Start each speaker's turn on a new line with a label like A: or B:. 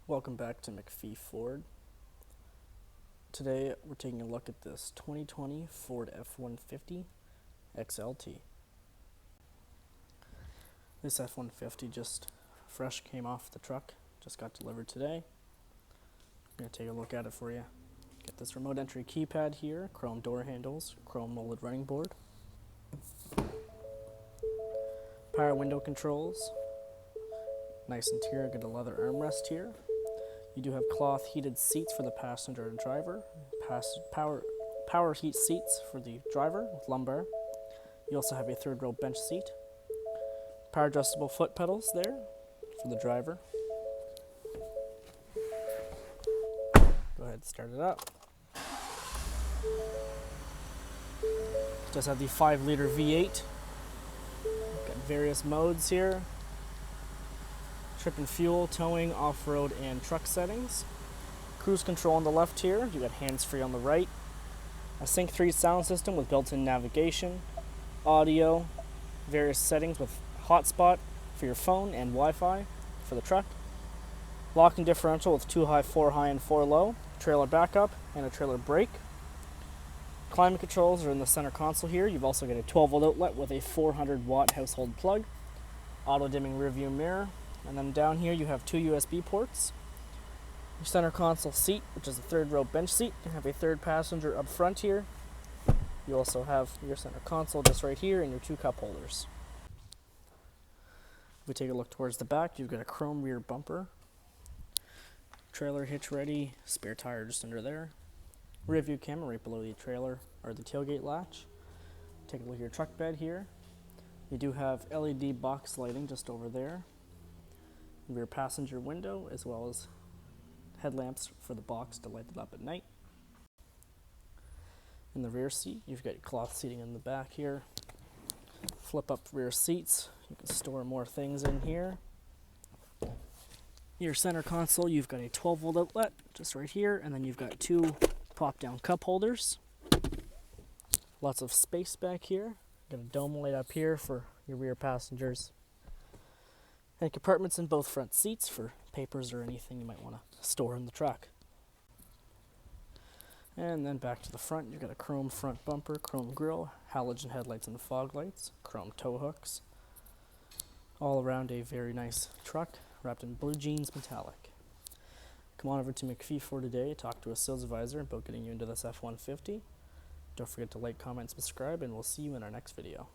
A: Welcome back to MacPhee Ford. Today we're taking a look at this 2020 Ford F-150 XLT. This F-150 just fresh came off the truck, just got delivered today. I'm going to take a look at it for you. Get this remote entry keypad here, chrome door handles, chrome molded running board, power window controls, nice interior, get a leather armrest here. You do have cloth heated seats for the passenger and driver, power heat seats for the driver with lumbar. You also have a third row bench seat, power adjustable foot pedals there for the driver. Go ahead and start it up. It does have the 5-liter V8. Got various modes here. Trip and fuel, towing, off-road, and truck settings. Cruise control on the left here. You got hands-free on the right. A Sync 3 sound system with built-in navigation, audio, various settings with hotspot for your phone and Wi-Fi for the truck. Locking differential with 2 high, 4 high, and 4 low. Trailer backup and a trailer brake. Climate controls are in the center console here. You've also got a 12-volt outlet with a 400-watt household plug. Auto-dimming rearview mirror. And then down here you have 2 USB ports. Your center console seat, which is a third row bench seat. You have a third passenger up front here. You also have your center console just right here and your 2 cup holders. If we take a look towards the back, you've got a chrome rear bumper. Trailer hitch ready, spare tire just under there. Rear view camera right below the trailer or the tailgate latch. Take a look at your truck bed here. You do have LED box lighting just over there. Rear passenger window, as well as headlamps for the box to light it up at night. In the rear seat, you've got cloth seating in the back here. Flip up rear seats. You can store more things in here. Your center console, you've got a 12-volt outlet just right here, and then you've got 2 pop-down cup holders. Lots of space back here. Got a dome light up here for your rear passengers. And compartments in both front seats for papers or anything you might want to store in the truck. And then back to the front, you've got a chrome front bumper, chrome grille, halogen headlights and fog lights, chrome tow hooks. All around a very nice truck wrapped in blue jeans metallic. Come on over to MacPhee Ford today, talk to a sales advisor about getting you into this F-150. Don't forget to like, comment, subscribe, and we'll see you in our next video.